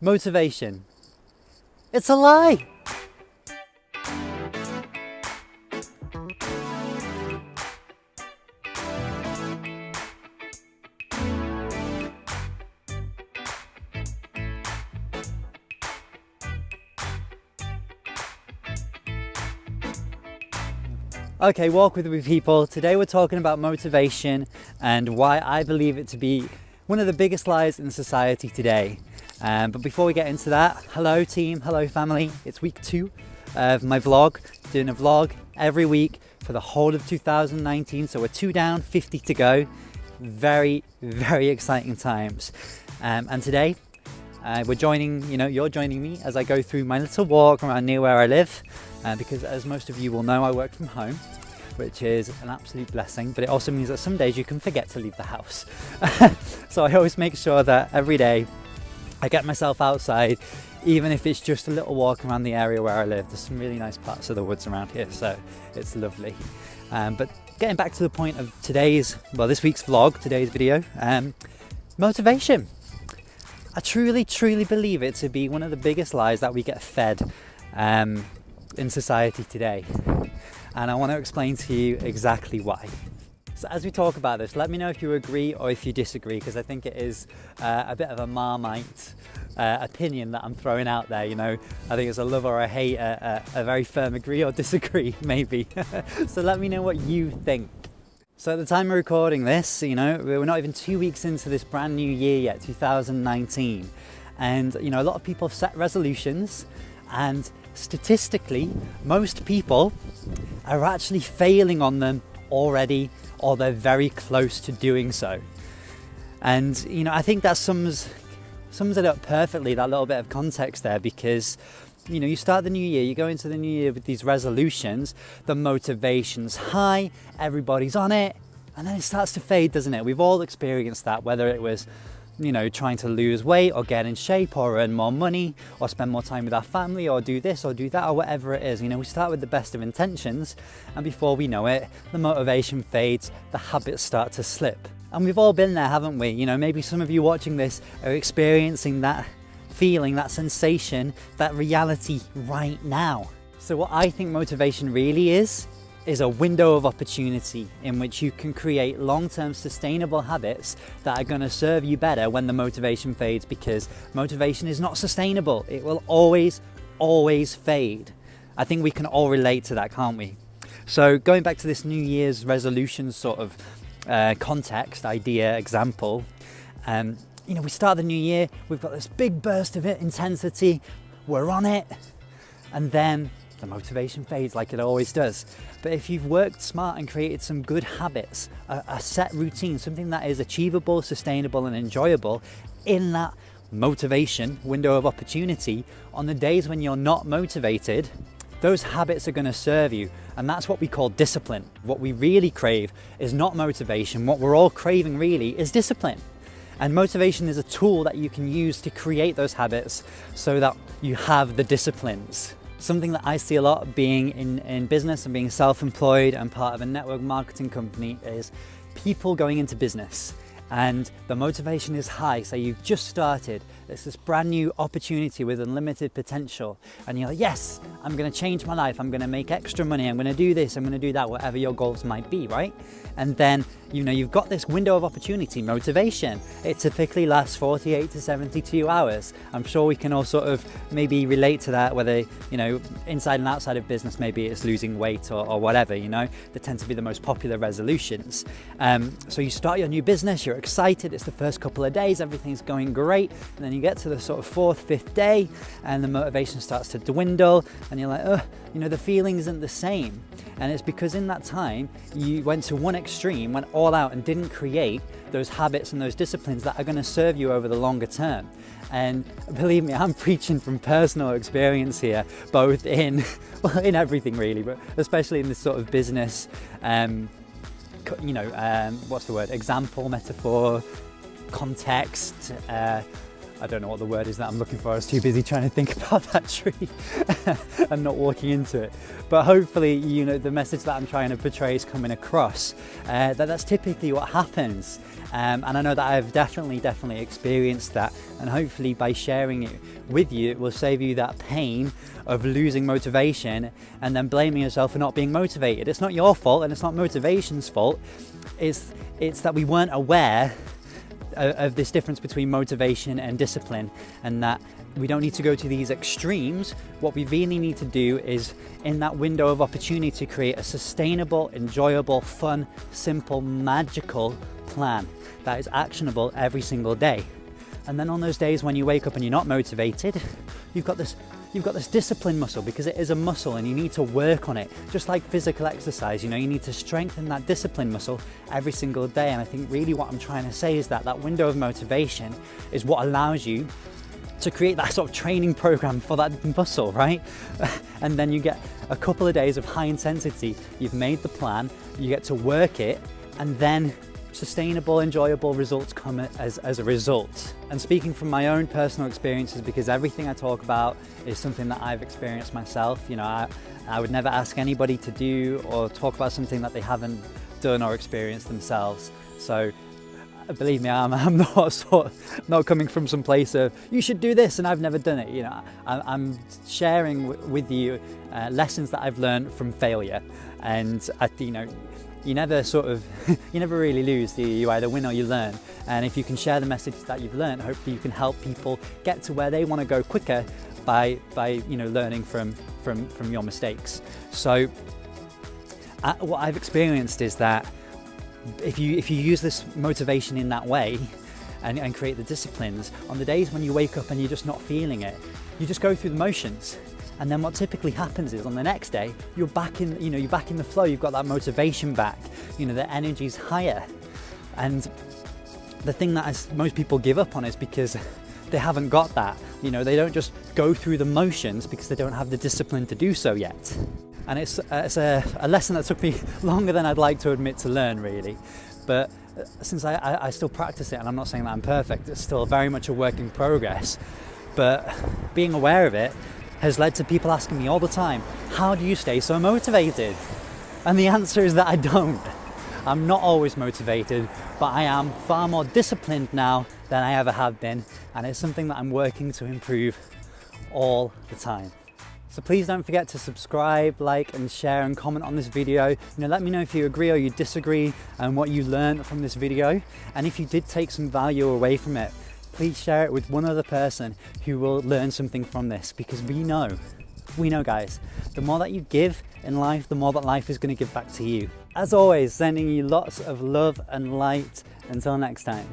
Motivation. It's a lie. Okay, walk with me people. Today we're talking about motivation and why I believe it to be one of the biggest lies in society today. But before we get into that, hello team, hello family. It's week 2 of my vlog, doing a vlog every week for the whole of 2019. So we're 2 down, 50 to go. Very, very exciting times. And today you're joining me as I go through my little walk around near where I live. Because as most of you will know, I work from home, which is an absolute blessing, but it also means that some days you can forget to leave the house. So I always make sure that every day I get myself outside, even if it's just a little walk around the area where I live. There's some really nice parts of the woods around here, so it's lovely. But getting back to the point of this week's vlog, today's video, motivation. I truly believe it to be one of the biggest lies that we get fed in society today, and I want to explain to you exactly why. So as we talk about this, let me know if you agree or if you disagree, because I think it is a bit of a Marmite opinion that I'm throwing out there. I think it's a love or a hate, a very firm agree or disagree maybe. So let me know what you think. So at the time of recording this, we're not even 2 weeks into this brand new year yet, 2019, and a lot of people have set resolutions, and statistically, most people are actually failing on them already, or they're very close to doing so. And I think that sums it up perfectly, that little bit of context there, because you start the new year, you go into the new year with these resolutions, the motivation's high, everybody's on it, and then it starts to fade, doesn't it? We've all experienced that, whether it was trying to lose weight or get in shape or earn more money or spend more time with our family or do this or do that or whatever it is. We start with the best of intentions, and before we know it, the motivation fades, the habits start to slip. And we've all been there, haven't we? Maybe some of you watching this are experiencing that feeling, that sensation, that reality right now. So what I think motivation really is a window of opportunity in which you can create long-term sustainable habits that are going to serve you better when the motivation fades, because motivation is not sustainable. It will always fade. I think we can all relate to that, can't we? So going back to this New Year's resolution sort of context, idea, example, we start the new year, we've got this big burst of intensity, we're on it, and then the motivation fades like it always does. But if you've worked smart and created some good habits, a set routine, something that is achievable, sustainable and enjoyable in that motivation window of opportunity, on the days when you're not motivated, those habits are going to serve you. And that's what we call discipline. What we really crave is not motivation. What we're all craving really is discipline. And motivation is a tool that you can use to create those habits so that you have the disciplines. Something that I see a lot being in business and being self-employed and part of a network marketing company is people going into business and the motivation is high. So you've just started, it's this brand new opportunity with unlimited potential, and you're like, yes, I'm going to change my life, I'm going to make extra money, I'm going to do this, I'm going to do that, whatever your goals might be, right? And then you've got this window of opportunity, motivation. It typically lasts 48 to 72 hours. I'm sure we can all sort of maybe relate to that, whether inside and outside of business, maybe it's losing weight or whatever. They tend to be the most popular resolutions. So you start your new business, you're excited, it's the first couple of days, everything's going great, and then you get to the sort of 4th, 5th day and the motivation starts to dwindle and you're like, the feeling isn't the same. And it's because in that time you went to one extreme, went all out and didn't create those habits and those disciplines that are going to serve you over the longer term. And believe me, I'm preaching from personal experience here, both in everything really, but especially in this sort of business example, metaphor, context, I don't know what the word is that I'm looking for. I was too busy trying to think about that tree and not walking into it. But hopefully, you know, the message that I'm trying to portray is coming across, that's typically what happens. And I know that I've definitely experienced that, and hopefully by sharing it with you, it will save you that pain of losing motivation and then blaming yourself for not being motivated. It's not your fault, and it's not motivation's fault. It's that we weren't aware of this difference between motivation and discipline, and that we don't need to go to these extremes. What we really need to do is, in that window of opportunity, to create a sustainable, enjoyable, fun, simple, magical plan that is actionable every single day. And then on those days when you wake up and you're not motivated, you've got this discipline muscle, because it is a muscle and you need to work on it. Just like physical exercise, you know, you need to strengthen that discipline muscle every single day. And I think really what I'm trying to say is that that window of motivation is what allows you to create that sort of training program for that muscle, right? And then you get a couple of days of high intensity. You've made the plan, you get to work it, and then sustainable, enjoyable results come as a result. And speaking from my own personal experiences, because everything I talk about is something that I've experienced myself, you know, I would never ask anybody to do or talk about something that they haven't done or experienced themselves. So believe me, I'm not coming from some place of you should do this and I've never done it. You know, I'm sharing with you lessons that I've learned from failure, and you know, you never really lose, do you? You either win or you learn. And if you can share the message that you've learned, hopefully you can help people get to where they want to go quicker by you know, learning from your mistakes. So what I've experienced is that if you use this motivation in that way and create the disciplines, on the days when you wake up and you're just not feeling it, you just go through the motions. And then what typically happens is on the next day, you're back in the flow, you've got that motivation back, you know, the energy's higher. And the thing that most people give up on is because they haven't got that. You know, they don't just go through the motions because they don't have the discipline to do so yet. And it's a lesson that took me longer than I'd like to admit to learn, really. But since I still practice it, and I'm not saying that I'm perfect, it's still very much a work in progress. But being aware of it has led to people asking me all the time, how do you stay so motivated? And the answer is that I don't. I'm not always motivated, but I am far more disciplined now than I ever have been, and it's something that I'm working to improve all the time. So please don't forget to subscribe, like and share and comment on this video. You know, let me know if you agree or you disagree and what you learned from this video. And if you did take some value away from it, please share it with one other person who will learn something from this, because we know guys, the more that you give in life, the more that life is going to give back to you. As always, sending you lots of love and light. Until next time.